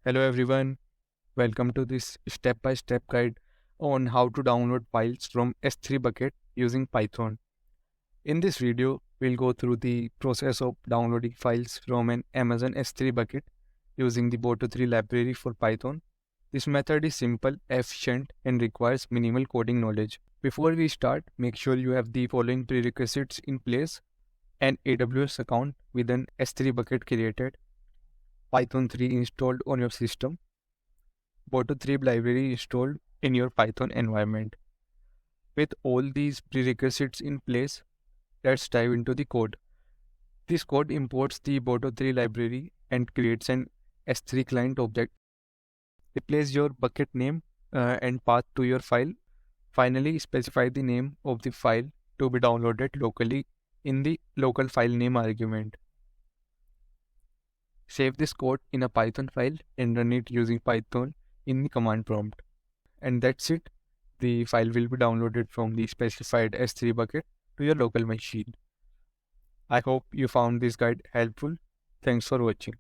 Hello everyone, welcome to this step-by-step guide on how to download files from S3 Bucket using Python. In this video, we'll go through the process of downloading files from an Amazon S3 Bucket using the Boto3 library for Python. This method is simple, efficient, and requires minimal coding knowledge. Before we start, make sure you have the following prerequisites in place: an AWS account with an S3 Bucket created, Python 3 installed on your system, Boto3 library installed in your Python environment. With all these prerequisites in place, let's dive into the code. This code imports the Boto3 library and creates an S3 client object. Replace your bucket name and path to your file. Finally, specify the name of the file to be downloaded locally in the local file name argument. Save this code in a Python file and run it using Python in the command prompt. And that's it. The file will be downloaded from the specified S3 bucket to your local machine. I hope you found this guide helpful. Thanks for watching.